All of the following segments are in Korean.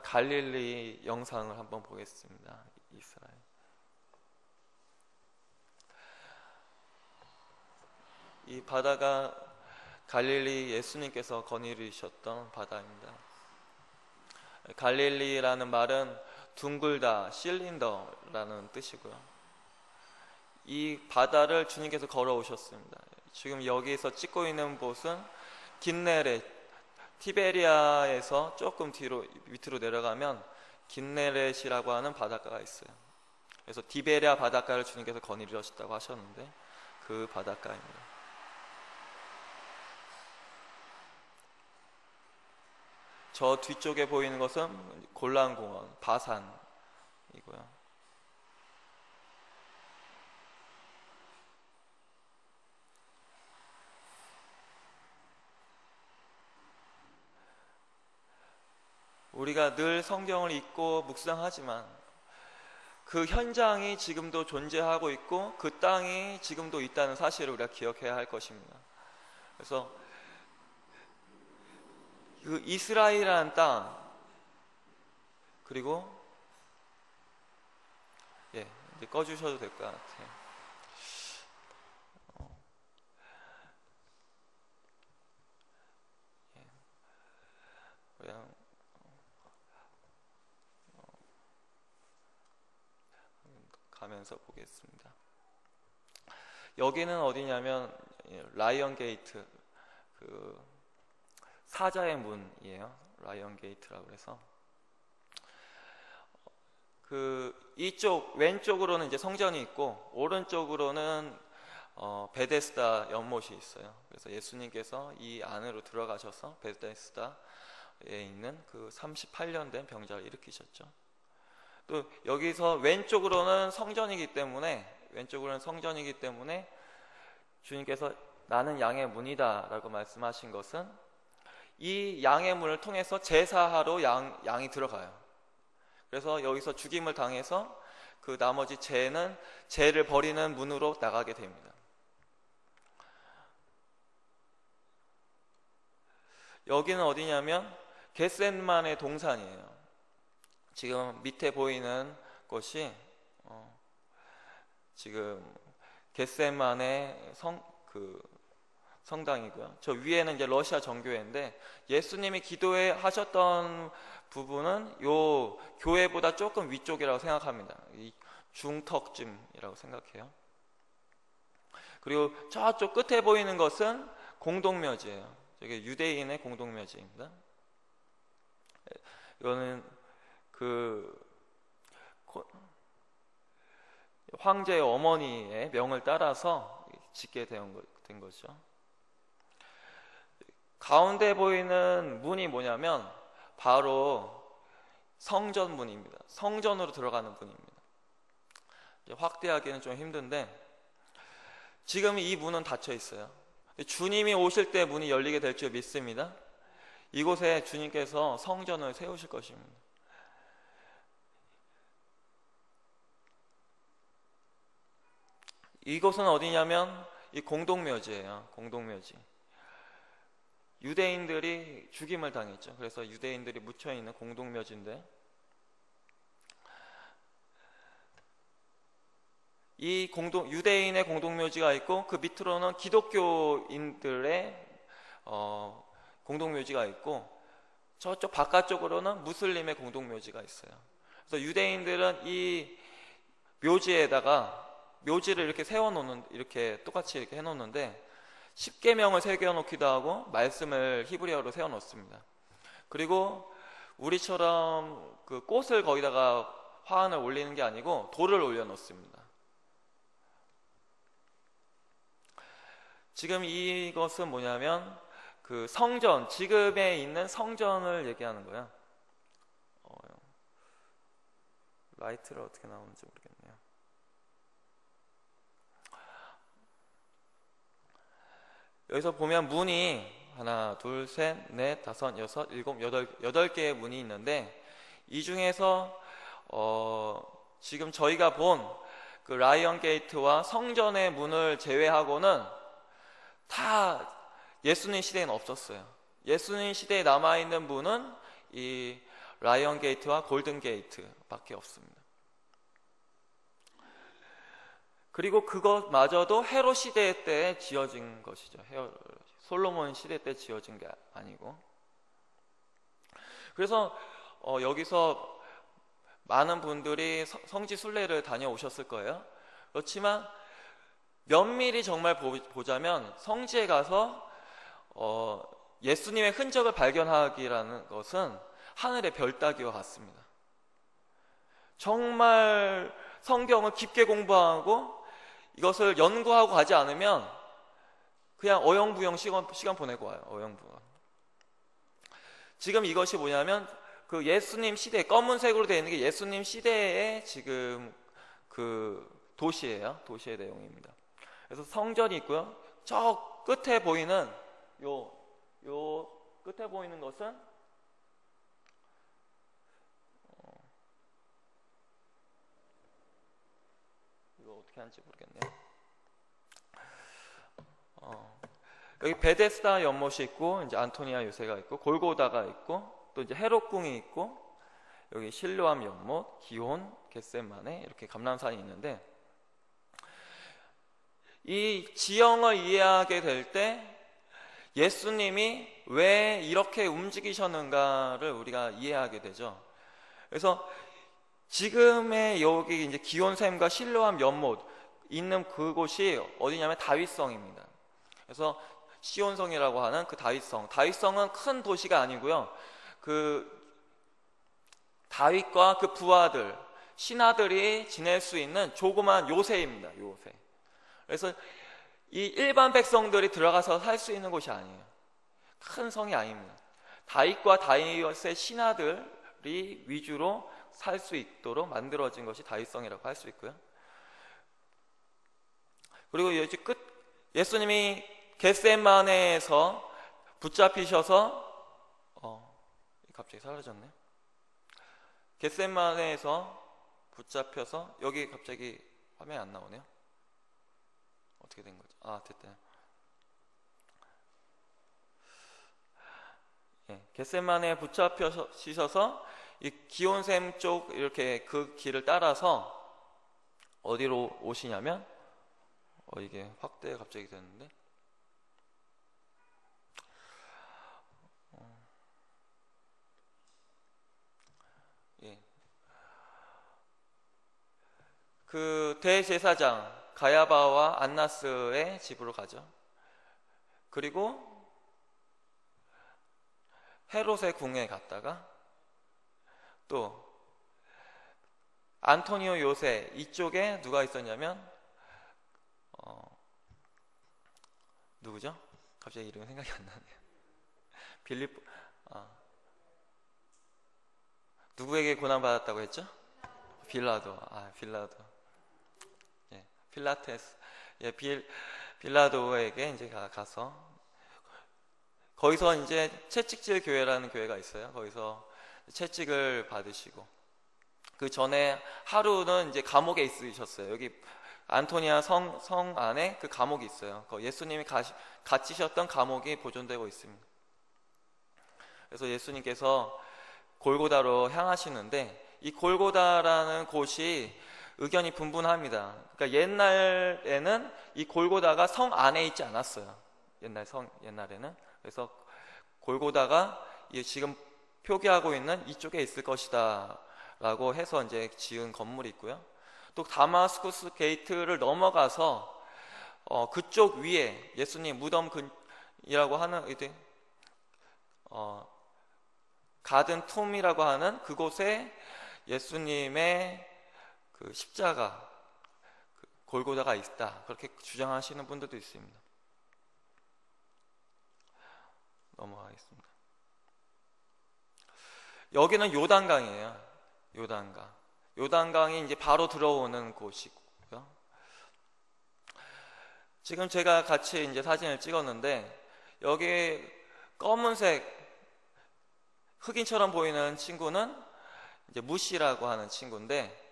갈릴리 영상을 한번 보겠습니다. 이스라엘. 이 바다가 갈릴리 예수님께서 거니르셨던 바다입니다. 갈릴리라는 말은 둥글다, 실린더라는 뜻이고요. 이 바다를 주님께서 걸어오셨습니다. 지금 여기서 찍고 있는 곳은 긴네렛, 티베리아에서 조금 뒤로 밑으로 내려가면 긴네렛이라고 하는 바닷가가 있어요. 그래서 티베리아 바닷가를 주님께서 거니르셨다고 하셨는데 그 바닷가입니다. 저 뒤쪽에 보이는 것은 골란공원, 바산이고요. 우리가 늘 성경을 읽고 묵상하지만 그 현장이 지금도 존재하고 있고 그 땅이 지금도 있다는 사실을 우리가 기억해야 할 것입니다. 그래서 그 이스라엘이라는 땅, 그리고 이제 꺼주셔도 될 것 같아요. 그냥 가면서 보겠습니다. 여기는 어디냐면 라이언 게이트, 그 사자의 문이에요. 라이언 게이트라고 해서 그 이쪽 왼쪽으로는 이제 성전이 있고 오른쪽으로는 베데스다 연못이 있어요. 그래서 예수님께서 이 안으로 들어가셔서 베데스다에 있는 그 38년 된 병자를 일으키셨죠. 또 여기서 왼쪽으로는 성전이기 때문에 주님께서 나는 양의 문이다 라고 말씀하신 것은 이 양의 문을 통해서 제사하러 양이 들어가요. 그래서 여기서 죽임을 당해서 그 나머지 죄를 버리는 문으로 나가게 됩니다. 여기는 어디냐면 겟세마네 동산이에요. 지금 밑에 보이는 곳이 지금 겟세마네 성당이고요. 저 위에는 이제 러시아 정교회인데 예수님이 기도하셨던 부분은 요 교회보다 조금 위쪽이라고 생각합니다. 이 중턱쯤이라고 생각해요. 그리고 저쪽 끝에 보이는 것은 공동묘지예요. 저게 유대인의 공동묘지입니다. 이거는 그 황제의 어머니의 명을 따라서 짓게 된 거죠. 가운데 보이는 문이 뭐냐면 바로 성전문입니다. 성전으로 들어가는 문입니다. 확대하기는 좀 힘든데 지금 이 문은 닫혀 있어요. 주님이 오실 때 문이 열리게 될 줄 믿습니다. 이곳에 주님께서 성전을 세우실 것입니다. 이곳은 어디냐면 이 공동묘지예요. 공동묘지. 유대인들이 죽임을 당했죠. 그래서 유대인들이 묻혀있는 공동묘지인데 이 유대인의 공동묘지가 있고 그 밑으로는 기독교인들의 공동묘지가 있고 저쪽 바깥쪽으로는 무슬림의 공동묘지가 있어요. 그래서 유대인들은 이 묘지를 이렇게 이렇게 똑같이 이렇게 해놓는데 10계명을 새겨놓기도 하고 말씀을 히브리어로 세워놓습니다. 그리고 우리처럼 그 꽃을 거기다가 화환을 올리는 게 아니고 돌을 올려놓습니다. 지금 이것은 뭐냐면 그 성전, 지금에 있는 성전을 얘기하는 거야. 라이트를 어떻게 나오는지 모르겠네요. 여기서 보면 문이 하나, 둘, 셋, 넷, 다섯, 여섯, 일곱, 여덟 개의 문이 있는데 이 중에서 지금 저희가 본 그 라이언 게이트와 성전의 문을 제외하고는 다 예수님 시대에는 없었어요. 예수님 시대에 남아있는 문은 이 라이언 게이트와 골든 게이트밖에 없습니다. 그리고 그것마저도 헤롯 시대 때 지어진 것이죠. 솔로몬 시대 때 지어진 게 아니고. 그래서 여기서 많은 분들이 성지 순례를 다녀오셨을 거예요. 그렇지만 면밀히 정말 보자면 성지에 가서 예수님의 흔적을 발견하기라는 것은 하늘의 별 따기와 같습니다. 정말 성경을 깊게 공부하고 이것을 연구하고 가지 않으면 그냥 어영부영 시간 보내고 와요. 어영부영. 지금 이것이 뭐냐면 그 예수님 시대, 검은색으로 되어 있는 게 예수님 시대의 지금 그 도시예요. 도시의 내용입니다. 그래서 성전이 있고요. 저 끝에 보이는 요 끝에 보이는 것은 이거 어떻게 하는지 모르겠네요. 여기 베데스다 연못이 있고, 이제 안토니아 요새가 있고, 골고다가 있고, 또 이제 헤롯궁이 있고, 여기 실로암 연못, 기혼, 겟세마네 이렇게 감람산이 있는데, 이 지형을 이해하게 될 때 예수님이 왜 이렇게 움직이셨는가를 우리가 이해하게 되죠. 그래서 지금의 여기 이제 기온샘과 실로암 연못 있는 그곳이 어디냐면 다윗성입니다. 그래서 시온성이라고 하는 그 다윗성. 다윗성은 큰 도시가 아니고요. 그 다윗과 그 부하들, 신하들이 지낼 수 있는 조그만 요새입니다. 요새. 그래서 이 일반 백성들이 들어가서 살 수 있는 곳이 아니에요. 큰 성이 아닙니다. 다윗과 다윗의 신하들이 위주로 살 수 있도록 만들어진 것이 다윗성이라고 할 수 있고요. 그리고 여기 예수님이 겟세마네에서 붙잡히셔서 갑자기 사라졌네. 겟세마네에서 붙잡혀서 여기 갑자기 화면이 안 나오네요. 어떻게 된 거죠? 아, 됐다. 예, 겟세마네에 붙잡히셔서 이 기온샘 쪽 이렇게 그 길을 따라서 어디로 오시냐면 이게 확대가 갑자기 됐는데 예. 그 대제사장 가야바와 안나스의 집으로 가죠. 그리고 헤롯의 궁에 갔다가 또 안토니오 요새 이쪽에 누가 있었냐면 누구죠? 갑자기 이름이 생각이 안 나네요. 빌립 누구에게 고난받았다고 했죠? 빌라도. 빌라도. 예, 필라테스. 예, 빌라도에게 이제 가서 거기서 이제 채찍질 교회라는 교회가 있어요. 거기서 채찍을 받으시고 그 전에 하루는 이제 감옥에 있으셨어요. 여기 안토니아 성 안에 그 감옥이 있어요. 예수님이 갇히셨던 감옥이 보존되고 있습니다. 그래서 예수님께서 골고다로 향하시는데 이 골고다라는 곳이 의견이 분분합니다. 그러니까 옛날에는 이 골고다가 성 안에 있지 않았어요. 옛날에는. 그래서 골고다가 지금 표기하고 있는 이쪽에 있을 것이다 라고 해서 이제 지은 건물이 있고요. 또 다마스쿠스 게이트를 넘어가서 그쪽 위에 예수님 무덤 근이라고 하는 가든 툼이라고 하는 그곳에 예수님의 그 십자가 골고다가 있다 그렇게 주장하시는 분들도 있습니다. 넘어가겠습니다. 여기는 요단강이에요. 요단강이 이제 바로 들어오는 곳이고요. 지금 제가 같이 이제 사진을 찍었는데 여기 검은색 흑인처럼 보이는 친구는 이제 무시라고 하는 친구인데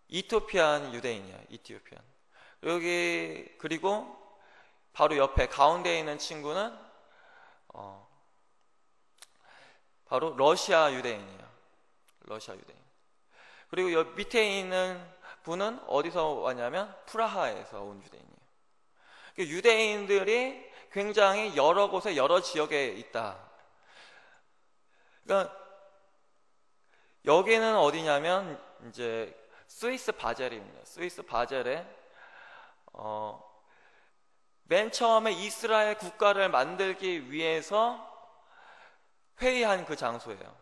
이토피안 유대인이에요. 이티오피안. 여기 그리고 바로 옆에 가운데에 있는 친구는 바로 러시아 유대인이에요. 러시아 유대인. 그리고 여기 밑에 있는 분은 어디서 왔냐면 프라하에서 온 유대인이에요. 유대인들이 굉장히 여러 곳에 여러 지역에 있다. 그러니까 여기는 어디냐면 이제 스위스 바젤입니다. 스위스 바젤에 맨 처음에 이스라엘 국가를 만들기 위해서 회의한 그 장소예요.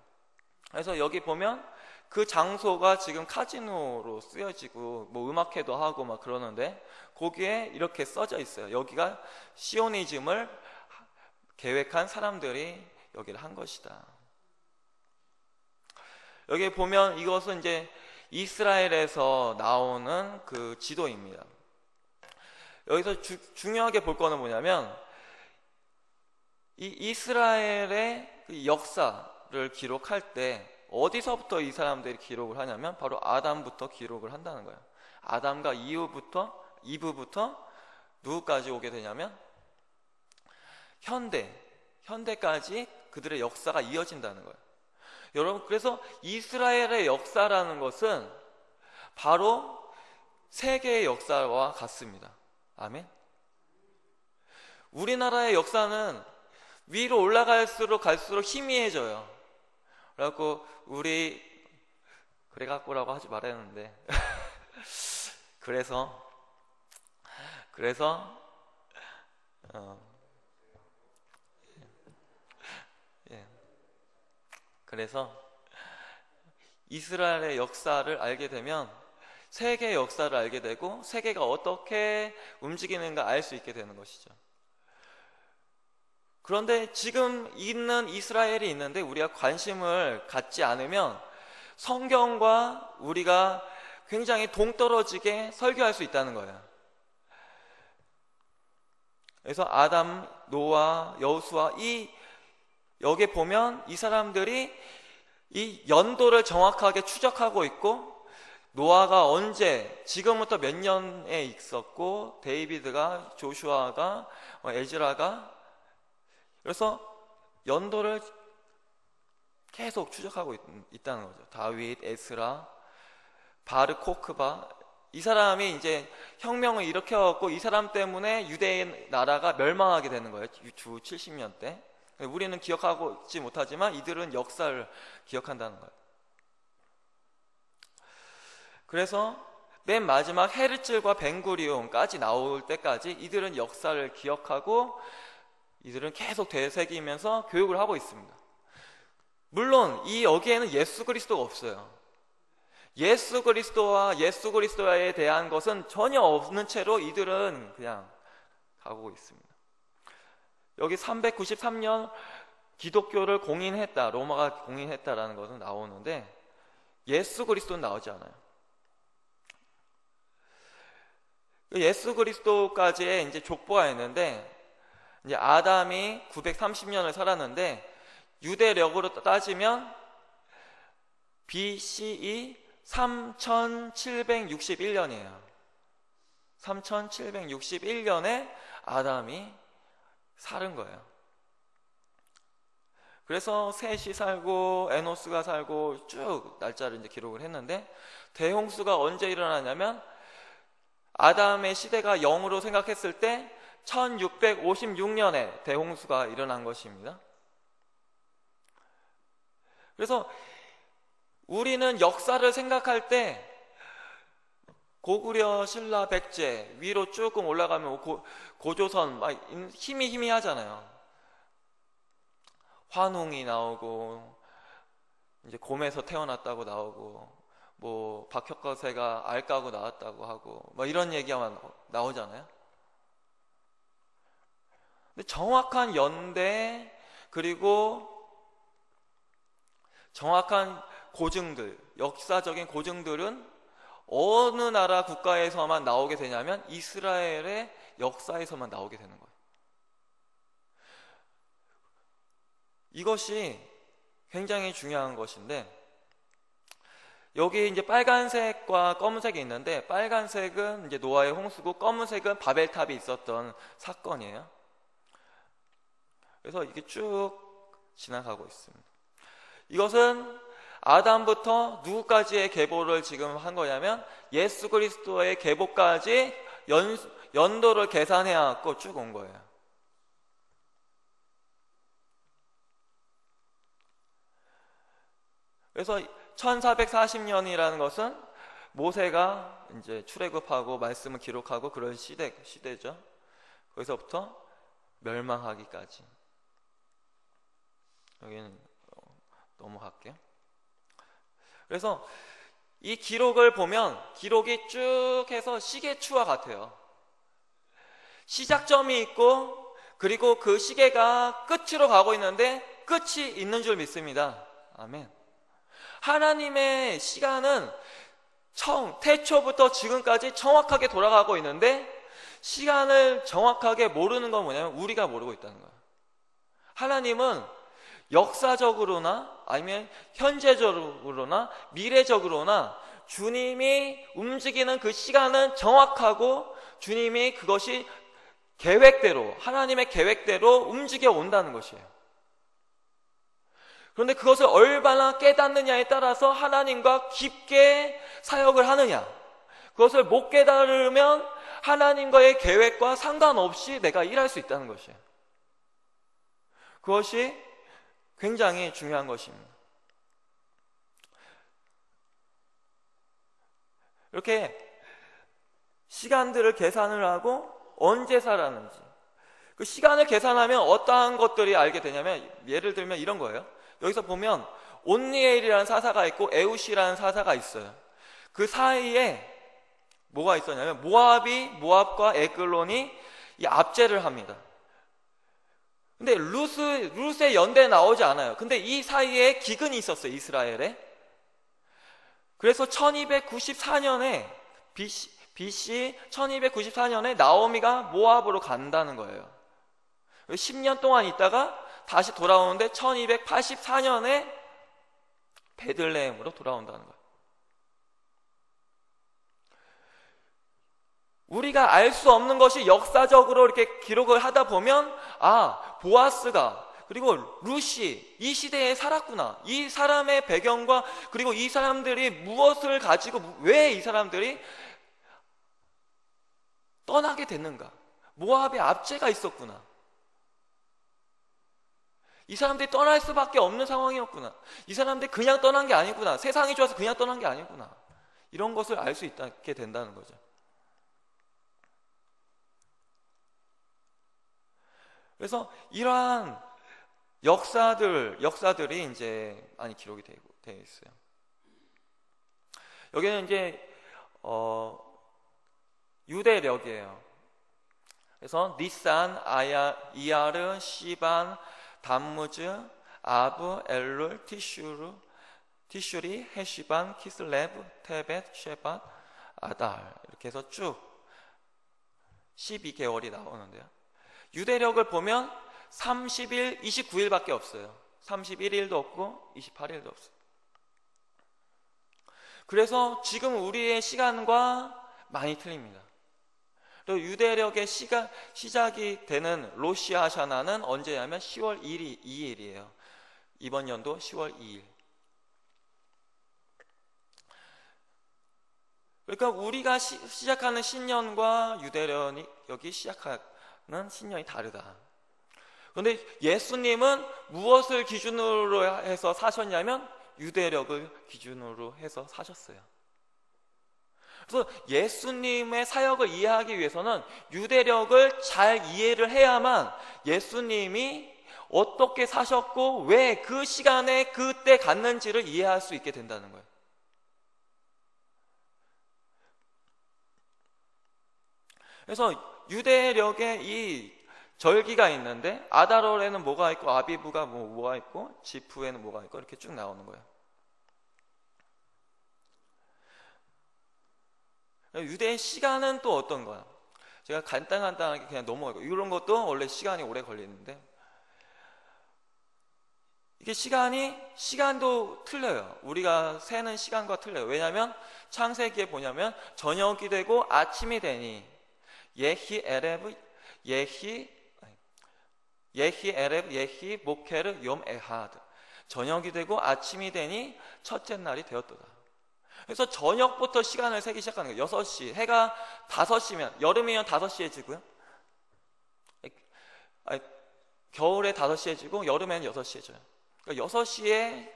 그래서 여기 보면 그 장소가 지금 카지노로 쓰여지고 뭐 음악회도 하고 막 그러는데 거기에 이렇게 써져 있어요. 여기가 시오니즘을 계획한 사람들이 여기를 한 것이다. 여기 보면 이것은 이제 이스라엘에서 나오는 그 지도입니다. 여기서 중요하게 볼 거는 뭐냐면 이 이스라엘의 그 역사를 기록할 때 어디서부터 이 사람들이 기록을 하냐면 바로 아담부터 기록을 한다는 거예요. 아담과 이브부터 누구까지 오게 되냐면 현대까지 그들의 역사가 이어진다는 거예요. 여러분, 그래서 이스라엘의 역사라는 것은 바로 세계의 역사와 같습니다. 아멘. 우리나라의 역사는 위로 올라갈수록 갈수록 희미해져요. 그래갖고 그래갖고라고 하지 말았는데 그래서 이스라엘의 역사를 알게 되면 세계의 역사를 알게 되고 세계가 어떻게 움직이는가 알 수 있게 되는 것이죠. 그런데 지금 있는 이스라엘이 있는데 우리가 관심을 갖지 않으면 성경과 우리가 굉장히 동떨어지게 설교할 수 있다는 거예요. 그래서 아담, 노아, 여호수아 여기 보면 이 사람들이 이 연도를 정확하게 추적하고 있고 노아가 언제 지금부터 몇 년에 있었고 데이비드가 조슈아가 에즈라가 그래서 연도를 계속 추적하고 있다는 거죠. 다윗, 에스라, 바르코크바 이 사람이 이제 혁명을 일으켜갖고 이 사람 때문에 유대인 나라가 멸망하게 되는 거예요. 주 70년 때. 우리는 기억하고 있지 못하지만 이들은 역사를 기억한다는 거예요. 그래서 맨 마지막 헤르츠과 벤구리온까지 나올 때까지 이들은 역사를 기억하고 이들은 계속 되새기면서 교육을 하고 있습니다. 물론 여기에는 예수 그리스도가 없어요. 예수 그리스도에 대한 것은 전혀 없는 채로 이들은 그냥 가고 있습니다. 여기 393년 기독교를 공인했다, 로마가 공인했다라는 것은 나오는데 예수 그리스도는 나오지 않아요. 예수 그리스도까지의 이제 족보가 있는데 이제 아담이 930년을 살았는데 유대력으로 따지면 BCE 3761년이에요. 3761년에 아담이 살은 거예요. 그래서 셋이 살고 에노스가 살고 쭉 날짜를 이제 기록을 했는데 대홍수가 언제 일어나냐면 아담의 시대가 0으로 생각했을 때 1656년에 대홍수가 일어난 것입니다. 그래서 우리는 역사를 생각할 때 고구려, 신라, 백제 위로 조금 올라가면 고조선 막 희미하잖아요. 환웅이 나오고 이제 곰에서 태어났다고 나오고 뭐 박혁거세가 알 까고 나왔다고 하고 뭐 이런 얘기가 나오잖아요. 근데 정확한 연대 그리고 정확한 고증들, 역사적인 고증들은 어느 나라 국가에서만 나오게 되냐면 이스라엘의 역사에서만 나오게 되는 거예요. 이것이 굉장히 중요한 것인데 여기 이제 빨간색과 검은색이 있는데 빨간색은 이제 노아의 홍수고 검은색은 바벨탑이 있었던 사건이에요. 그래서 이게 쭉 지나가고 있습니다. 이것은 아담부터 누구까지의 계보를 지금 한 거냐면 예수 그리스도의 계보까지 연도를 계산해 갖고 쭉 온 거예요. 그래서 1440년이라는 것은 모세가 이제 출애굽하고 말씀을 기록하고 그런 시대죠. 거기서부터 멸망하기까지. 여기는 넘어갈게요. 그래서 이 기록을 보면 기록이 쭉 해서 시계추와 같아요. 시작점이 있고 그리고 그 시계가 끝으로 가고 있는데 끝이 있는 줄 믿습니다. 아멘. 하나님의 시간은 태초부터 지금까지 정확하게 돌아가고 있는데 시간을 정확하게 모르는 건 뭐냐면 우리가 모르고 있다는 거예요. 하나님은 역사적으로나 아니면 현재적으로나 미래적으로나 주님이 움직이는 그 시간은 정확하고 주님이 그것이 계획대로 하나님의 계획대로 움직여 온다는 것이에요. 그런데 그것을 얼마나 깨닫느냐에 따라서 하나님과 깊게 사역을 하느냐, 그것을 못 깨달으면 하나님과의 계획과 상관없이 내가 일할 수 있다는 것이에요. 그것이 굉장히 중요한 것입니다. 이렇게 시간들을 계산을 하고 언제 살았는지, 그 시간을 계산하면 어떠한 것들이 알게 되냐면 예를 들면 이런 거예요. 여기서 보면 온니엘이라는 사사가 있고 에우시라는 사사가 있어요. 그 사이에 뭐가 있었냐면 모압과 에글론이 이 압제를 합니다. 근데 룻의 연대에 나오지 않아요. 근데 이 사이에 기근이 있었어요, 이스라엘에. 그래서 1294년에 BC 1294년에 나오미가 모압으로 간다는 거예요. 10년 동안 있다가 다시 돌아오는데 1284년에 베들레헴으로 돌아온다는 거예요. 우리가 알 수 없는 것이 역사적으로 이렇게 기록을 하다 보면 보아스가 그리고 룻이 이 시대에 살았구나. 이 사람의 배경과 그리고 이 사람들이 무엇을 가지고 왜 이 사람들이 떠나게 됐는가. 모압에 압제가 있었구나. 이 사람들이 떠날 수밖에 없는 상황이었구나. 이 사람들이 그냥 떠난 게 아니구나. 세상이 좋아서 그냥 떠난 게 아니구나. 이런 것을 알 수 있게 된다는 거죠. 그래서 이러한 역사들이 이제 많이 기록이 되어 있어요. 여기는 이제 유대력이에요. 그래서 니산, 이야르, 시반, 담무즈, 아브, 엘룰, 티슈리, 헤시반, 키슬레브, 테벳, 쉐밧, 아달 이렇게 해서 쭉 12개월이 나오는데요. 유대력을 보면 30일, 29일밖에 없어요. 31일도 없고 28일도 없어요. 그래서 지금 우리의 시간과 많이 틀립니다. 그리고 유대력의 시작이 되는 로시 하샤나는 언제냐면 10월 2일이에요. 이번 연도 10월 2일. 그러니까 우리가 시작하는 신년과 유대력이 시작하는 신년이 다르다. 그런데 예수님은 무엇을 기준으로 해서 사셨냐면 유대력을 기준으로 해서 사셨어요. 그래서 예수님의 사역을 이해하기 위해서는 유대력을 잘 이해를 해야만 예수님이 어떻게 사셨고 왜 그 시간에 그때 갔는지를 이해할 수 있게 된다는 거예요. 그래서 유대력에 이 절기가 있는데 아다롤에는 뭐가 있고 아비브가 뭐가 있고 지프에는 뭐가 있고 이렇게 쭉 나오는 거예요. 유대의 시간은 또 어떤 거야? 제가 간단하게 그냥 넘어가고 이런 것도 원래 시간이 오래 걸리는데 이게 시간도 틀려요. 우리가 세는 시간과 틀려요. 왜냐하면 창세기에 보냐면 저녁이 되고 아침이 되니 예히 에레브 예히 모케르 욤 에하드 저녁이 되고 아침이 되니 첫째 날이 되었도다. 그래서 저녁부터 시간을 세기 시작하는 거예요. 6시, 해가 5시면, 여름이면 5시에 지고요. 겨울에 5시에 지고 여름에는 6시에 져요. 그러니까 6시에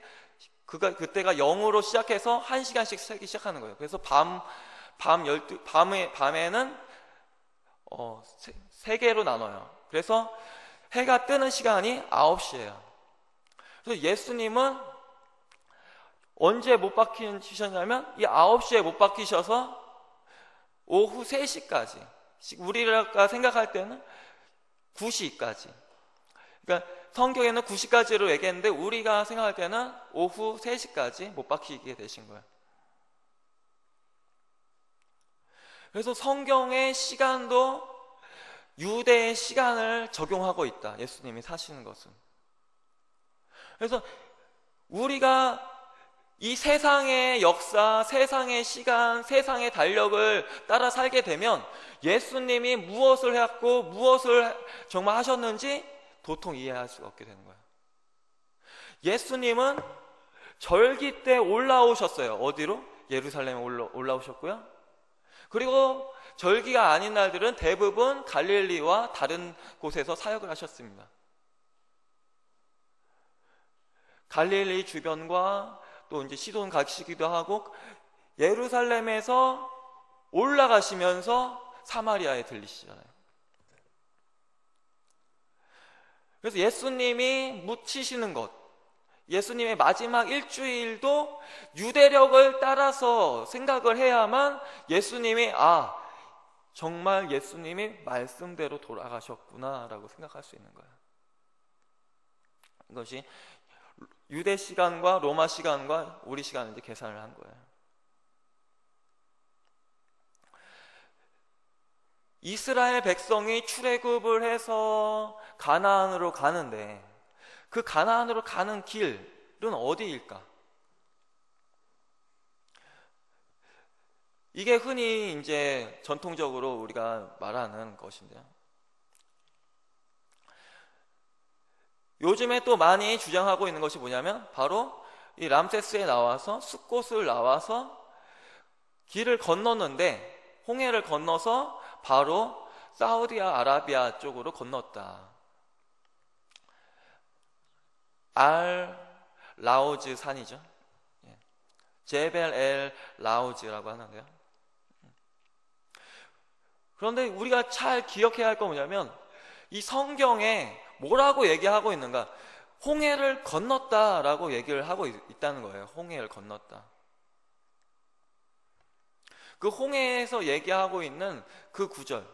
그때가 0으로 시작해서 1시간씩 세기 시작하는 거예요. 그래서 밤에는 3개로 나눠요. 그래서 해가 뜨는 시간이 9시예요. 그래서 예수님은 언제 못 박히셨냐면 이 9시에 못 박히셔서 오후 3시까지, 우리가 생각할 때는 9시까지, 그러니까 성경에는 9시까지로 얘기했는데 우리가 생각할 때는 오후 3시까지 못 박히게 되신 거예요. 그래서 성경의 시간도 유대의 시간을 적용하고 있다, 예수님이 사시는 것은. 그래서 우리가 이 세상의 역사, 세상의 시간, 세상의 달력을 따라 살게 되면 예수님이 무엇을 해왔고 무엇을 정말 하셨는지 도통 이해할 수가 없게 되는 거예요. 예수님은 절기 때 올라오셨어요. 어디로? 예루살렘에 올라오셨고요. 그리고 절기가 아닌 날들은 대부분 갈릴리와 다른 곳에서 사역을 하셨습니다. 갈릴리 주변과 또 이제 시돈 가시기도 하고 예루살렘에서 올라가시면서 사마리아에 들리시잖아요. 그래서 예수님이 묻히시는 것, 예수님의 마지막 일주일도 유대력을 따라서 생각을 해야만 예수님이 정말 예수님이 말씀대로 돌아가셨구나 라고 생각할 수 있는 거예요. 이것이 유대 시간과 로마 시간과 우리 시간을 이제 계산을 한 거예요. 이스라엘 백성이 출애굽을 해서 가나안으로 가는데 그 가나안으로 가는 길은 어디일까? 이게 흔히 이제 전통적으로 우리가 말하는 것인데요. 요즘에 또 많이 주장하고 있는 것이 뭐냐면 바로 이 람세스에 나와서 숫곳을 나와서 길을 건넜는데 홍해를 건너서 바로 사우디아라비아 쪽으로 건넜다. 라우즈 산이죠. 제벨 엘 라우즈라고 하는데요. 그런데 우리가 잘 기억해야 할 건 뭐냐면 이 성경에 뭐라고 얘기하고 있는가? 홍해를 건넜다라고 얘기를 하고 있다는 거예요. 홍해를 건넜다. 그 홍해에서 얘기하고 있는 그 구절,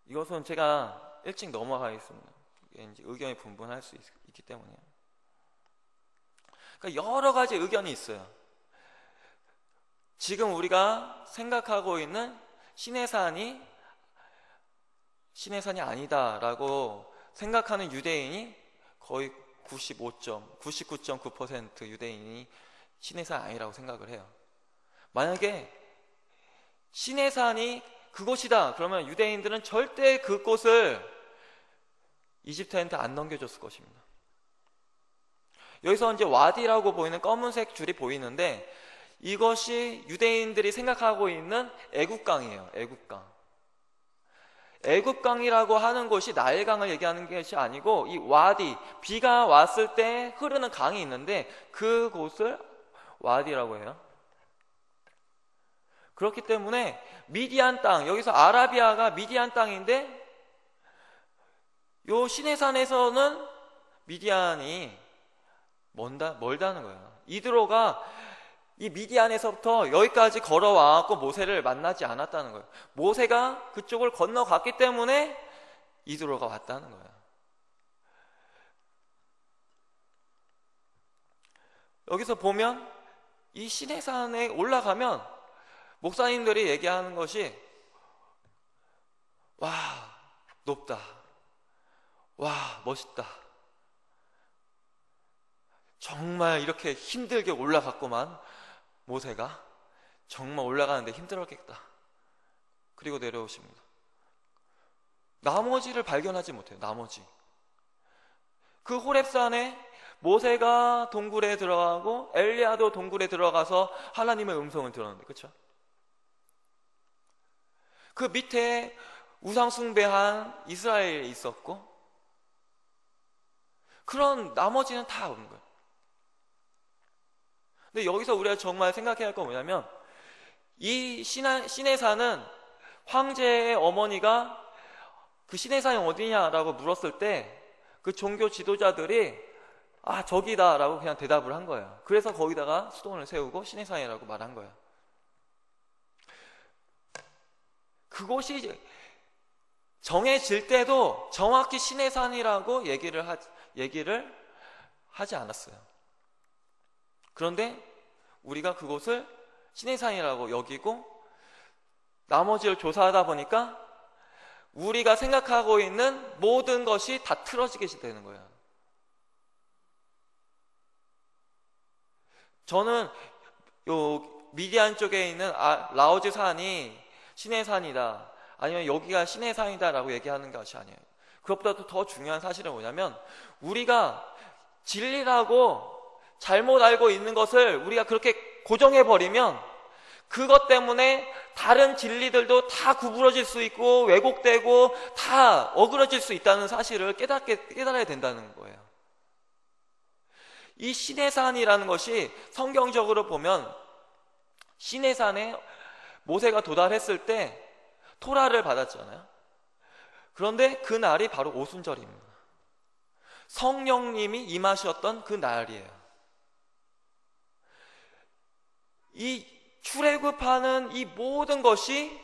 이것은 제가 일찍 넘어가겠습니다. 이제 의견이 분분할 수 있기 때문에요. 그러니까 여러 가지 의견이 있어요. 지금 우리가 생각하고 있는 시내산이 아니다라고 생각하는 유대인이 거의 99.9% 유대인이 시내산이 아니라고 생각을 해요. 만약에 시내산이 그곳이다 그러면 유대인들은 절대 그곳을 이집트한테 안 넘겨줬을 것입니다. 여기서 이제 와디라고 보이는 검은색 줄이 보이는데 이것이 유대인들이 생각하고 있는 애국강이에요. 애국강이라고 하는 것이 나일강을 얘기하는 것이 아니고 이 와디, 비가 왔을 때 흐르는 강이 있는데 그곳을 와디라고 해요. 그렇기 때문에 미디안 땅, 여기서 아라비아가 미디안 땅인데 요 시내산에서는 미디안이 멀다는 거예요. 이드로가 이 미디안에서부터 여기까지 걸어와갖고 모세를 만나지 않았다는 거예요. 모세가 그쪽을 건너갔기 때문에 이드로가 왔다는 거예요. 여기서 보면 이 시내산에 올라가면 목사님들이 얘기하는 것이 와, 높다. 와, 멋있다. 정말 이렇게 힘들게 올라갔구만. 모세가 정말 올라가는데 힘들었겠다. 그리고 내려오십니다. 나머지를 발견하지 못해요. 나머지. 그 호렙산에 모세가 동굴에 들어가고 엘리야도 동굴에 들어가서 하나님의 음성을 들었는데, 그렇죠? 그 밑에 우상 숭배한 이스라엘이 있었고, 그런 나머지는 다 없는 거예요. 근데 여기서 우리가 정말 생각해야 할 건 뭐냐면, 이 시내산은 황제의 어머니가 그 시내산이 어디냐라고 물었을 때 그 종교 지도자들이 저기다 라고 그냥 대답을 한 거예요. 그래서 거기다가 수도원을 세우고 시내산이라고 말한 거예요. 그곳이 정해질 때도 정확히 시내산이라고 얘기를 하지 않았어요. 그런데 우리가 그곳을 시내산이라고 여기고 나머지를 조사하다 보니까 우리가 생각하고 있는 모든 것이 다 틀어지게 되는 거예요. 저는 요 미디안 쪽에 있는 라오즈 산이 시내산이다, 아니면 여기가 시내산이다 라고 얘기하는 것이 아니에요. 그것보다도 더 중요한 사실은 뭐냐면, 우리가 진리라고 잘못 알고 있는 것을 우리가 그렇게 고정해버리면 그것 때문에 다른 진리들도 다 구부러질 수 있고 왜곡되고 다 어그러질 수 있다는 사실을 깨달아야 된다는 거예요. 이 시내산이라는 것이 성경적으로 보면, 시내산에 모세가 도달했을 때 토라를 받았잖아요. 그런데 그 날이 바로 오순절입니다. 성령님이 임하셨던 그 날이에요. 이 출애굽하는 이 모든 것이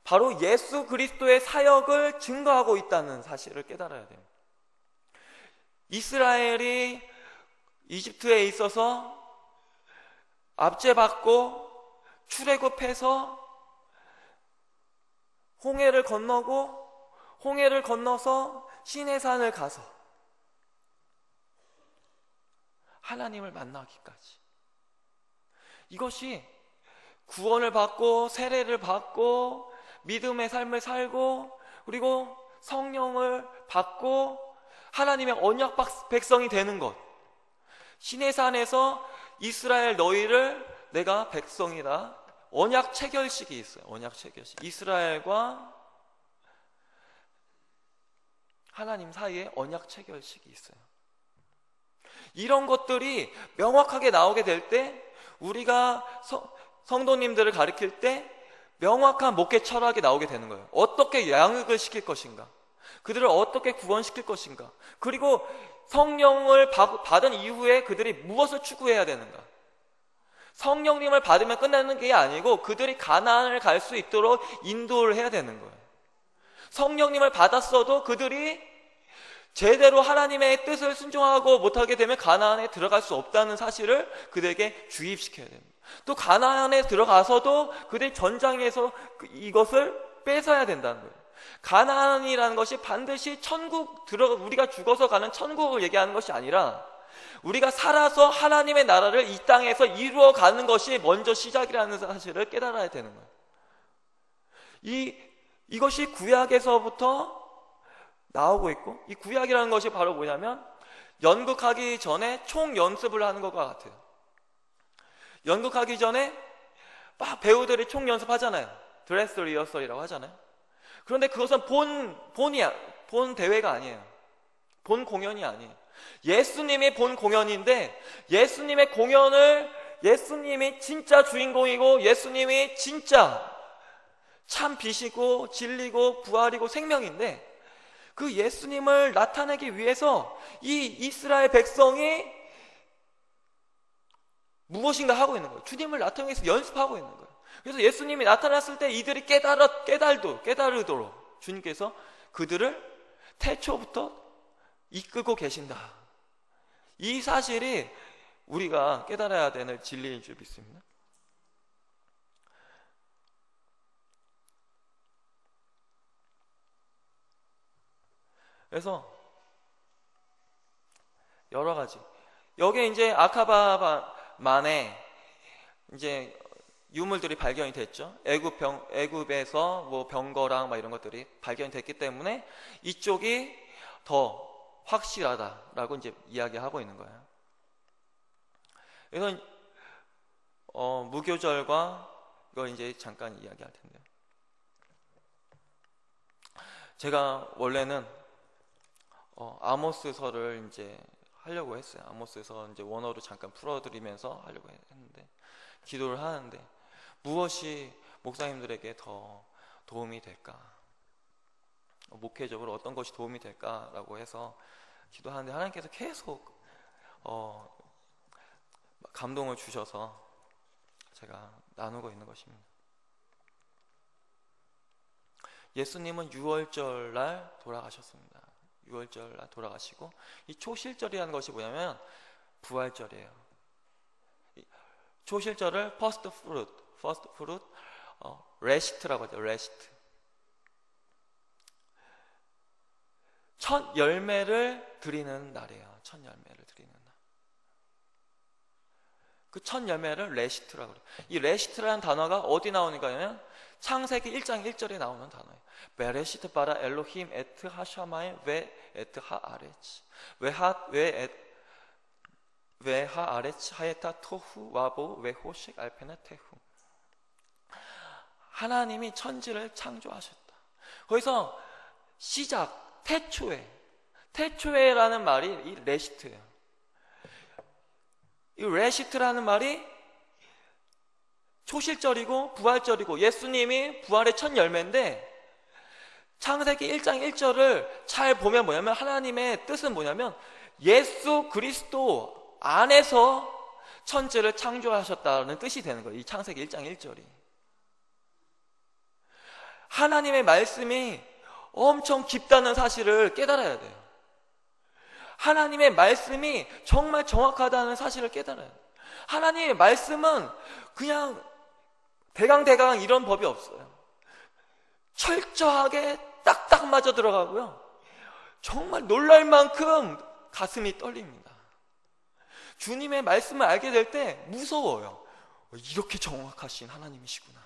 바로 예수 그리스도의 사역을 증거하고 있다는 사실을 깨달아야 됩니다. 이스라엘이 이집트에 있어서 압제받고 출애굽해서 홍해를 건너고 홍해를 건너서 시내산을 가서 하나님을 만나기까지, 이것이 구원을 받고 세례를 받고 믿음의 삶을 살고 그리고 성령을 받고 하나님의 언약 백성이 되는 것, 시내산에서 이스라엘 너희를 내가 백성이다, 언약 체결식이 있어요. 언약 체결식. 이스라엘과 하나님 사이에 언약 체결식이 있어요. 이런 것들이 명확하게 나오게 될 때 우리가 성도님들을 가르칠 때 명확한 목회 철학이 나오게 되는 거예요. 어떻게 양육을 시킬 것인가, 그들을 어떻게 구원시킬 것인가, 그리고 성령을 받은 이후에 그들이 무엇을 추구해야 되는가. 성령님을 받으면 끝나는 게 아니고 그들이 가나안을 갈 수 있도록 인도를 해야 되는 거예요. 성령님을 받았어도 그들이 제대로 하나님의 뜻을 순종하고 못하게 되면 가나안에 들어갈 수 없다는 사실을 그들에게 주입시켜야 됩니다. 또 가나안에 들어가서도 그들이 전장에서 이것을 뺏어야 된다는 거예요. 가나안이라는 것이 반드시 우리가 죽어서 가는 천국을 얘기하는 것이 아니라 우리가 살아서 하나님의 나라를 이 땅에서 이루어가는 것이 먼저 시작이라는 사실을 깨달아야 되는 거예요. 이것이 구약에서부터 나오고 있고, 이 구약이라는 것이 바로 뭐냐면 연극하기 전에 총 연습을 하는 것과 같아요. 연극하기 전에 막 배우들이 총 연습하잖아요. 드레스 리허설이라고 하잖아요. 그런데 그것은 본 대회가 아니에요. 본 공연이 아니에요. 예수님이 본 공연인데, 예수님의 공연을 예수님이 진짜 주인공이고 예수님이 진짜 참 빛이고 진리고 부활이고 생명인데, 그 예수님을 나타내기 위해서 이 이스라엘 백성이 무엇인가 하고 있는 거예요. 주님을 나타내기 위해서 연습하고 있는 거예요. 그래서 예수님이 나타났을 때 이들이 깨달으도록 주님께서 그들을 태초부터 이끌고 계신다. 이 사실이 우리가 깨달아야 되는 진리인 줄 믿습니다. 그래서 여러 가지, 여기에 이제 아카바만에 이제 유물들이 발견이 됐죠. 애굽에서 뭐 병거랑 막 이런 것들이 발견이 됐기 때문에 이쪽이 더 확실하다라고 이제 이야기하고 있는 거예요. 그래서 무교절과 이걸 이제 잠깐 이야기할 텐데요. 제가 원래는 아모스서를 이제 하려고 했어요. 아모스서 이제 원어로 잠깐 풀어드리면서 하려고 했는데, 기도를 하는데 무엇이 목사님들에게 더 도움이 될까? 목회적으로 어떤 것이 도움이 될까라고 해서 기도하는데, 하나님께서 계속 감동을 주셔서 제가 나누고 있는 것입니다. 예수님은 6월절 날 돌아가셨습니다. 6월절 날 돌아가시고, 이 초실절이라는 것이 뭐냐면 부활절이에요. 초실절을 퍼스트 프루트, 레시트라고 하죠. 레시트. 첫 열매를 드리는 날이에요. 첫 열매를 드리는 날. 그 첫 열매를 레시트라고 그래요. 이 레시트라는 단어가 어디 나오는가 하면 창세기 1장 1절에 나오는 단어예요. 베레시트 바라 엘로힘 에트 하샤마이 웨 에트 하아레치 웨 하아레치 하에타 토후 와보 웨 호식 알페나 테후. 하나님이 천지를 창조하셨다. 거기서 시작, 태초에라는 말이 이 레시트예요. 이 레시트라는 말이 초실절이고 부활절이고, 예수님이 부활의 첫 열매인데, 창세기 1장 1절을 잘 보면 뭐냐면, 하나님의 뜻은 뭐냐면 예수 그리스도 안에서 천지를 창조하셨다는 뜻이 되는 거예요. 이 창세기 1장 1절이. 하나님의 말씀이 엄청 깊다는 사실을 깨달아야 돼요. 하나님의 말씀이 정말 정확하다는 사실을 깨달아야 돼요. 하나님의 말씀은 그냥 대강 이런 법이 없어요. 철저하게 딱딱 맞아 들어가고요, 정말 놀랄 만큼 가슴이 떨립니다. 주님의 말씀을 알게 될 때 무서워요. 이렇게 정확하신 하나님이시구나.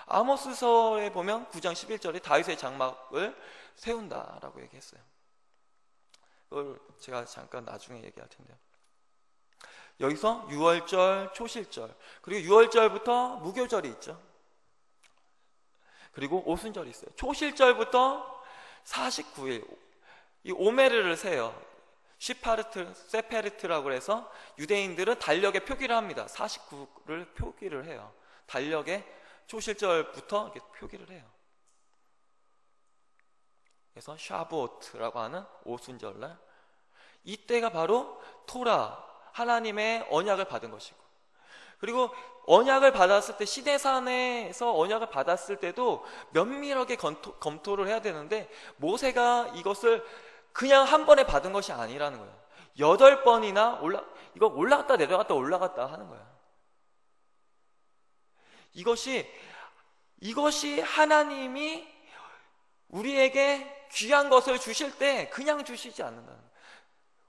아모스서에 보면 9장 11절에 다윗의 장막을 세운다라고 얘기했어요. 그걸 제가 잠깐 나중에 얘기할 텐데요. 여기서 6월절, 초실절, 그리고 6월절부터 무교절이 있죠. 그리고 오순절이 있어요. 초실절부터 49일 이 오메르를 세요. 세페르트라고 해서 유대인들은 달력에 표기를 합니다. 49를 표기를 해요. 달력에 초실절부터 이렇게 표기를 해요. 그래서 샤보트라고 하는 오순절날, 이때가 바로 토라, 하나님의 언약을 받은 것이고, 그리고 언약을 받았을 때, 시내산에서 언약을 받았을 때도 면밀하게 검토를 해야 되는데, 모세가 이것을 그냥 한 번에 받은 것이 아니라는 거예요. 8번이나 이거 올라갔다 내려갔다 올라갔다 하는 거예요. 이것이 하나님이 우리에게 귀한 것을 주실 때 그냥 주시지 않는다는 거예요.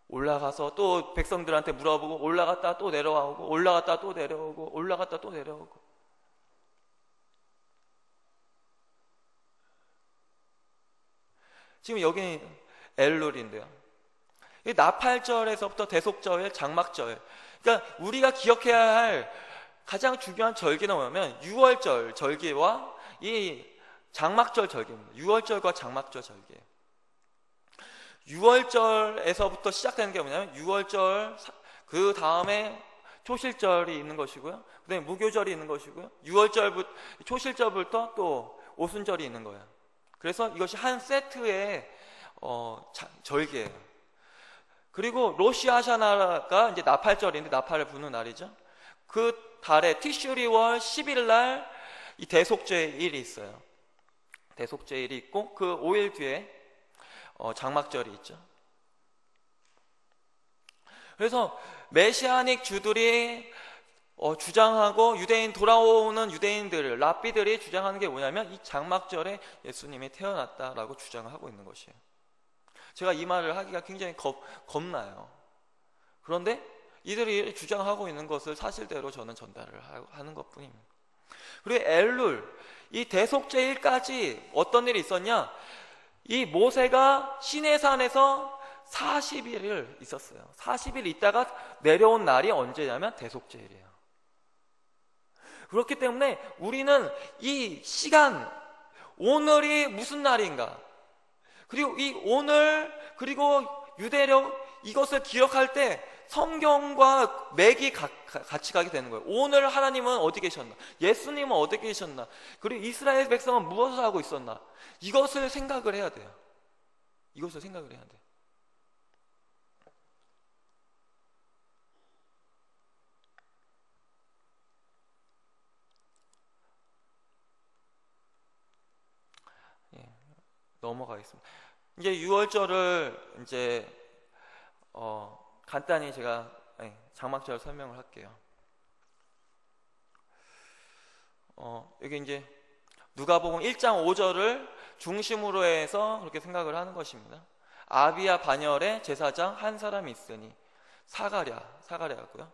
올라가서 또 백성들한테 물어보고, 올라갔다 또 내려오고, 올라갔다 또 내려오고, 올라갔다 또 내려오고. 지금 여기 엘룰인데요, 나팔절에서부터 대속절, 장막절, 그러니까 우리가 기억해야 할 가장 중요한 절기는 뭐냐면 6월절 절기와 이 장막절 절기입니다. 6월절과 장막절 절기예요. 6월절에서부터 시작되는 게 뭐냐면 6월절, 그 다음에 초실절이 있는 것이고요, 그 다음에 무교절이 있는 것이고요, 6월절부터 초실절부터 또 오순절이 있는 거예요. 그래서 이것이 한 세트의 절기예요. 그리고 로시아샤나가 이제 나팔절인데, 나팔을 부는 날이죠. 그 달에 티슈리월 10일 날 이 대속죄일이 있어요. 대속죄일이 있고, 그 5일 뒤에 장막절이 있죠. 그래서 메시아닉 주들이 주장하고, 돌아오는 유대인들, 랍비들이 주장하는 게 뭐냐면 이 장막절에 예수님이 태어났다라고 주장을 하고 있는 것이에요. 제가 이 말을 하기가 굉장히 겁나요. 그런데 이들이 주장하고 있는 것을 사실대로 저는 전달을 하는 것뿐입니다. 그리고 엘룰, 이 대속죄일까지 어떤 일이 있었냐, 이 모세가 시내산에서 40일을 있었어요. 40일 있다가 내려온 날이 언제냐면 대속죄일이에요. 그렇기 때문에 우리는 이 시간, 오늘이 무슨 날인가, 그리고 이 오늘, 그리고 유대력, 이것을 기억할 때 성경과 맥이 같이 가게 되는 거예요. 오늘 하나님은 어디 계셨나, 예수님은 어디 계셨나, 그리고 이스라엘 백성은 무엇을 하고 있었나, 이것을 생각을 해야 돼요. 이것을 생각을 해야 돼요. 예, 넘어가겠습니다. 이제 6월절을 이제 간단히 제가 장막절 설명을 할게요. 여기 이제 누가복음 1장 5절을 중심으로 해서 그렇게 생각을 하는 것입니다. 아비야 반열에 제사장 한 사람이 있으니 사가랴고요.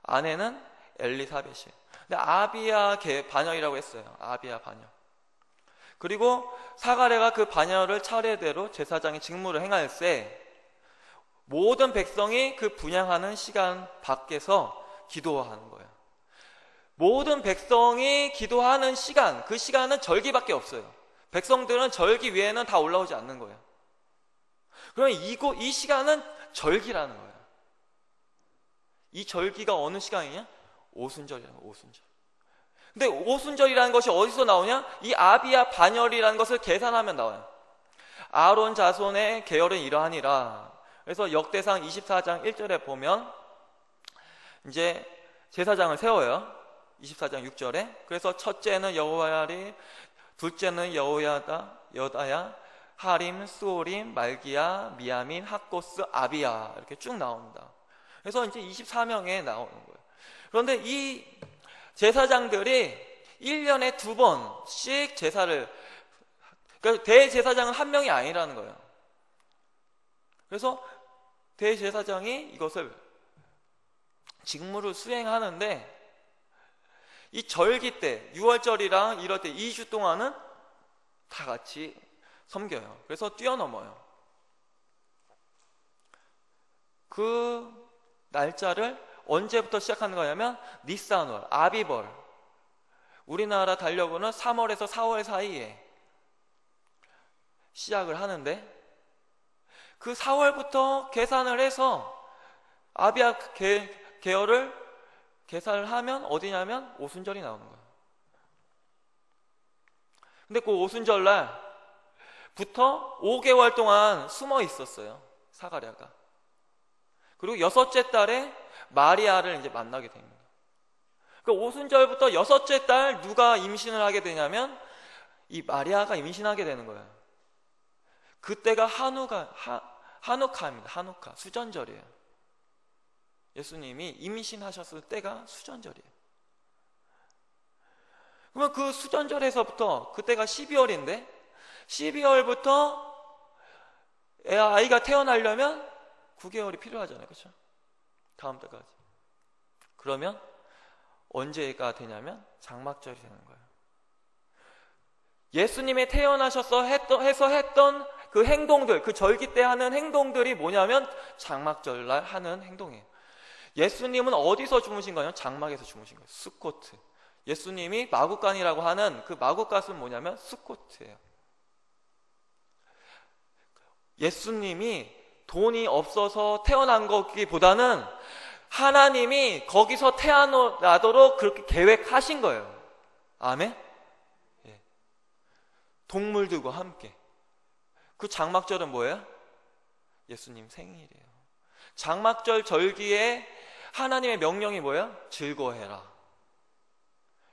아내는 엘리사벳이. 근데 아비야 반열이라고 했어요. 아비야 반열. 그리고 사가랴가 그 반열을 차례대로 제사장의 직무를 행할세 모든 백성이 그 분향하는 시간 밖에서 기도하는 거예요. 모든 백성이 기도하는 시간, 그 시간은 절기밖에 없어요. 백성들은 절기 외에는 다 올라오지 않는 거예요. 그러면 이 시간은 절기라는 거예요. 이 절기가 어느 시간이냐? 오순절이라는 거예요. 오순절. 근데 오순절이라는 것이 어디서 나오냐? 이 아비야 반열이라는 것을 계산하면 나와요. 아론 자손의 계열은 이러하니라. 그래서 역대상 24장 1절에 보면 이제 제사장을 세워요. 24장 6절에. 그래서 첫째는 여호야립, 둘째는 여다야, 하림, 수오림, 말기야, 미야민, 학고스, 아비야, 이렇게 쭉 나옵니다. 그래서 이제 24명에 나오는 거예요. 그런데 이 제사장들이 1년에 2번씩 제사를, 그러니까 대제사장은 한 명이 아니라는 거예요. 그래서 대제사장이 이것을 직무를 수행하는데, 이 절기 때 6월절이랑 이럴 때 2주 동안은 다 같이 섬겨요. 그래서 뛰어넘어요. 그 날짜를 언제부터 시작하는 거냐면 니산월, 아비벌, 우리나라 달력으로는 3월에서 4월 사이에 시작을 하는데, 그 4월부터 계산을 해서 아비야 계열을 계산을 하면 어디냐면 오순절이 나오는 거예요. 근데 그 오순절 날부터 5개월 동안 숨어 있었어요, 사가랴가. 그리고 6째 달에 마리아를 이제 만나게 됩니다. 그 오순절부터 6째 달 누가 임신을 하게 되냐면 이 마리아가 임신하게 되는 거예요. 그때가 하누카입니다. 하누카, 수전절이에요. 예수님이 임신하셨을 때가 수전절이에요. 그러면 그 수전절에서부터, 그때가 12월인데 12월부터 아이가 태어나려면 9개월이 필요하잖아요. 그렇죠? 다음 달까지. 그러면 언제가 되냐면 장막절이 되는 거예요. 예수님이 태어나셔서 했던 그 행동들, 그 절기 때 하는 행동들이 뭐냐면 장막절날 하는 행동이에요. 예수님은 어디서 주무신 거냐면 장막에서 주무신 거예요. 수코트. 예수님이 마구간이라고 하는 그 마구간은 뭐냐면 수코트예요. 예수님이 돈이 없어서 태어난 거기보다는 하나님이 거기서 태어나도록 그렇게 계획하신 거예요. 아멘? 예. 동물들과 함께. 그 장막절은 뭐예요? 예수님 생일이에요. 장막절 절기에 하나님의 명령이 뭐예요? 즐거워해라.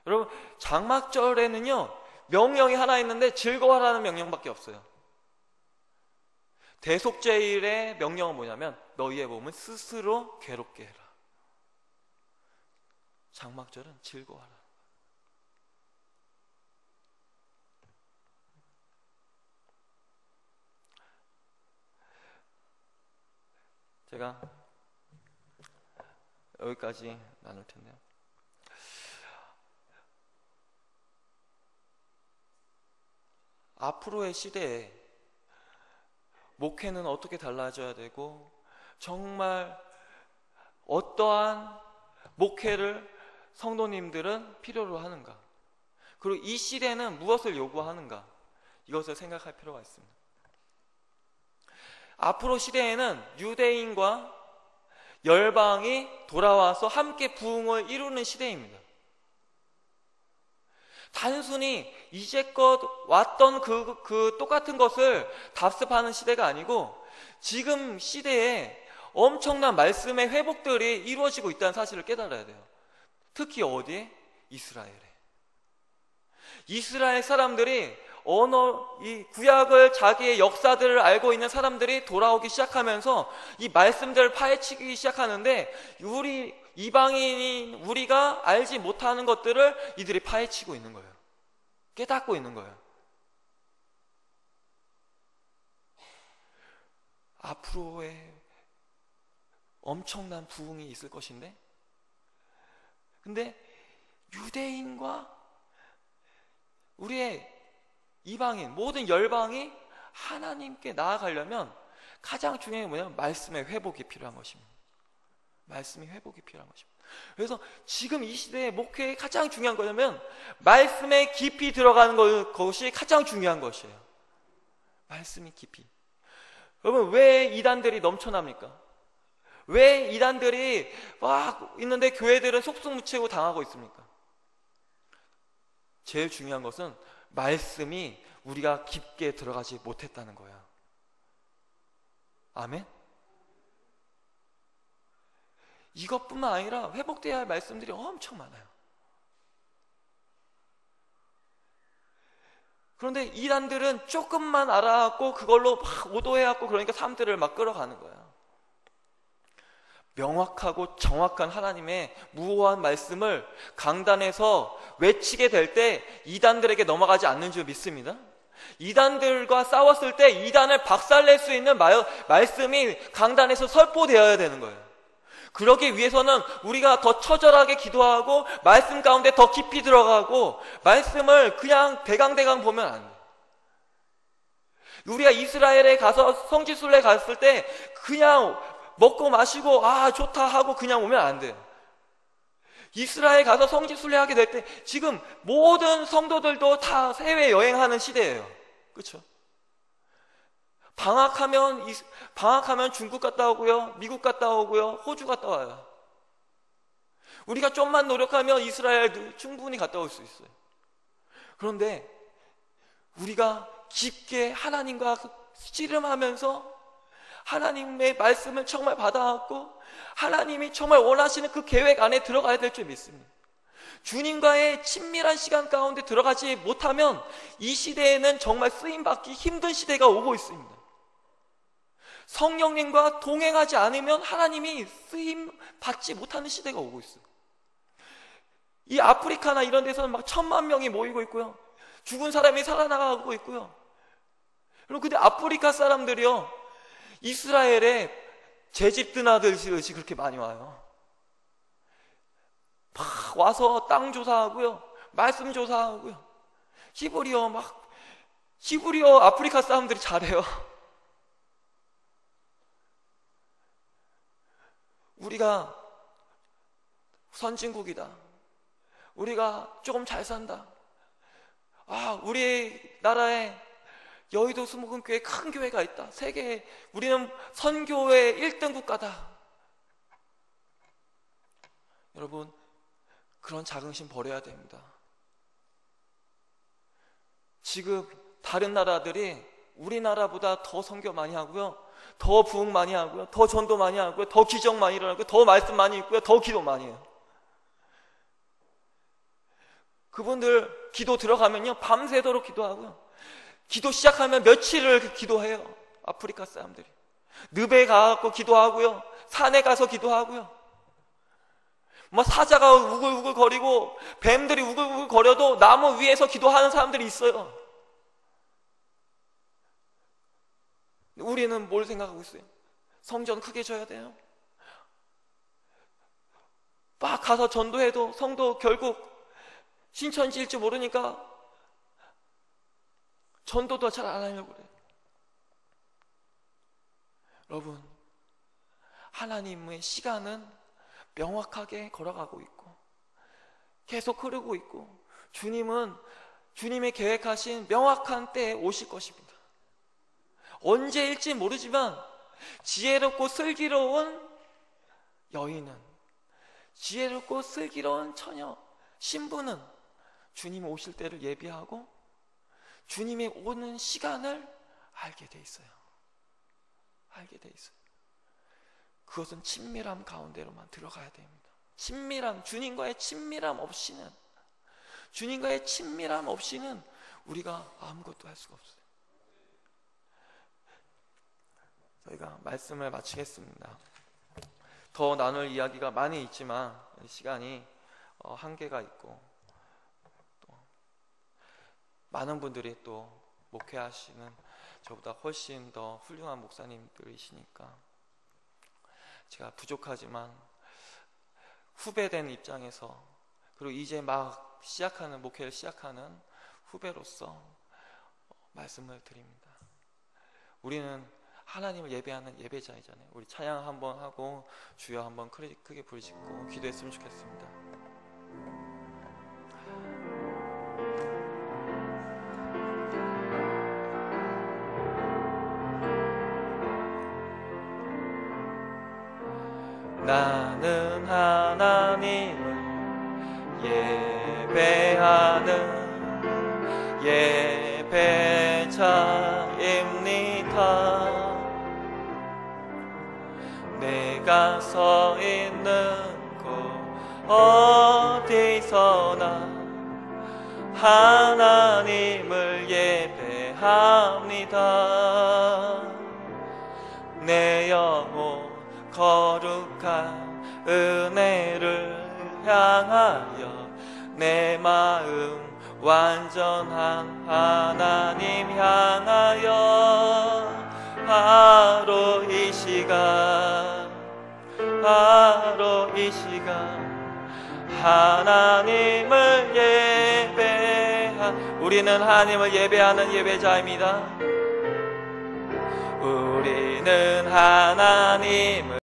여러분, 장막절에는요, 명령이 하나 있는데 즐거워하라는 명령밖에 없어요. 대속죄일의 명령은 뭐냐면 너희의 몸은 스스로 괴롭게 해라. 장막절은 즐거워하라. 제가 여기까지 나눌 텐데요. 앞으로의 시대에 목회는 어떻게 달라져야 되고 정말 어떠한 목회를 성도님들은 필요로 하는가, 그리고 이 시대는 무엇을 요구하는가, 이것을 생각할 필요가 있습니다. 앞으로 시대에는 유대인과 열방이 돌아와서 함께 부흥을 이루는 시대입니다. 단순히 이제껏 왔던 그 똑같은 것을 답습하는 시대가 아니고 지금 시대에 엄청난 말씀의 회복들이 이루어지고 있다는 사실을 깨달아야 돼요. 특히 어디에? 이스라엘에. 이스라엘 사람들이 이 구약을, 자기의 역사들을 알고 있는 사람들이 돌아오기 시작하면서 이 말씀들을 파헤치기 시작하는데, 우리 이방인인 우리가 알지 못하는 것들을 이들이 파헤치고 있는 거예요. 깨닫고 있는 거예요. 앞으로의 엄청난 부흥이 있을 것인데, 근데 유대인과 우리의 이방인, 모든 열방이 하나님께 나아가려면 가장 중요한 게 뭐냐면 말씀의 회복이 필요한 것입니다. 말씀의 회복이 필요한 것입니다. 그래서 지금 이 시대의 목회에 가장 중요한 거냐면 말씀에 깊이 들어가는 것이 가장 중요한 것이에요. 말씀이 깊이. 여러분, 왜 이단들이 넘쳐납니까? 왜 이단들이 막 있는데 교회들은 속수무책으로 당하고 있습니까? 제일 중요한 것은 말씀이 우리가 깊게 들어가지 못했다는 거야. 아멘? 이것뿐만 아니라 회복되어야 할 말씀들이 엄청 많아요. 그런데 이단들은 조금만 알아갖고 그걸로 막 오도해갖고 그러니까 사람들을 막 끌어가는 거야. 명확하고 정확한 하나님의 무호한 말씀을 강단에서 외치게 될 때 이단들에게 넘어가지 않는 줄 믿습니다. 이단들과 싸웠을 때 이단을 박살낼 수 있는 말씀이 강단에서 선포되어야 되는 거예요. 그러기 위해서는 우리가 더 처절하게 기도하고 말씀 가운데 더 깊이 들어가고 말씀을 그냥 대강대강 보면 안 돼. 우리가 이스라엘에 가서 성지순례 갔을 때 그냥 먹고 마시고 아 좋다 하고 그냥 오면 안 돼요. 이스라엘 가서 성지순례 하게 될 때 지금 모든 성도들도 다 해외 여행하는 시대예요. 그렇죠? 방학하면 중국 갔다 오고요, 미국 갔다 오고요, 호주 갔다 와요. 우리가 좀만 노력하면 이스라엘도 충분히 갔다 올 수 있어요. 그런데 우리가 깊게 하나님과 씨름하면서 하나님의 말씀을 정말 받아갖고 하나님이 정말 원하시는 그 계획 안에 들어가야 될 줄 믿습니다. 주님과의 친밀한 시간 가운데 들어가지 못하면 이 시대에는 정말 쓰임받기 힘든 시대가 오고 있습니다. 성령님과 동행하지 않으면 하나님이 쓰임받지 못하는 시대가 오고 있어요. 이 아프리카나 이런 데서는 막 1,000만 명이 모이고 있고요, 죽은 사람이 살아나가고 있고요. 여러분, 근데 아프리카 사람들이요, 이스라엘에 제집 드나들듯이 그렇게 많이 와요. 막 와서 땅 조사하고요, 말씀 조사하고요. 히브리어 아프리카 사람들이 잘해요. 우리가 선진국이다, 우리가 조금 잘 산다, 우리나라에 여의도 수목원교회 큰 교회가 있다, 세계에 우리는 선교의 1등 국가다. 여러분, 그런 자긍심 버려야 됩니다. 지금 다른 나라들이 우리나라보다 더 선교 많이 하고요, 더 부흥 많이 하고요, 더 전도 많이 하고요, 더 기적 많이 일어나고요, 더 말씀 많이 읽고요, 더 기도 많이 해요. 그분들 기도 들어가면요 밤새도록 기도하고요, 기도 시작하면 며칠을 기도해요. 아프리카 사람들이 늪에 가서 기도하고요, 산에 가서 기도하고요, 사자가 우글우글 거리고 뱀들이 우글우글 거려도 나무 위에서 기도하는 사람들이 있어요. 우리는 뭘 생각하고 있어요? 성전 크게 져야 돼요. 막 가서 전도해도 성도 결국 신천지일지 모르니까 전도도 잘 안 하려고 그래요. 여러분, 하나님의 시간은 명확하게 걸어가고 있고 계속 흐르고 있고, 주님은 주님의 계획하신 명확한 때에 오실 것입니다. 언제일지 모르지만 지혜롭고 슬기로운 여인은, 지혜롭고 슬기로운 처녀, 신부는 주님 오실 때를 예비하고 주님의 오는 시간을 알게 돼 있어요. 알게 돼 있어요. 그것은 친밀함 가운데로만 들어가야 됩니다. 친밀함, 주님과의 친밀함 없이는, 주님과의 친밀함 없이는 우리가 아무것도 할 수가 없어요. 저희가 말씀을 마치겠습니다. 더 나눌 이야기가 많이 있지만 시간이 한계가 있고, 또 많은 분들이 또 목회하시는 저보다 훨씬 더 훌륭한 목사님들이시니까 제가 부족하지만 후배된 입장에서, 그리고 이제 막 시작하는, 목회를 시작하는 후배로서 말씀을 드립니다. 우리는 하나님을 예배하는 예배자이잖아요. 우리 찬양 한번 하고 주여 한번 크게 부르짖고 기도했으면 좋겠습니다. 나는 하나님을 예배하는 예배자입니다. 내가 서 있는 곳 어디서나 하나님을 예배합니다. 내 영혼 거룩한 은혜를 향하여 내 마음 완전한 하나님 향하여 바로 이 시간, 바로 이 시간 하나님을 우리는 하나님을 예배하는 예배자입니다. 우리는 하나님을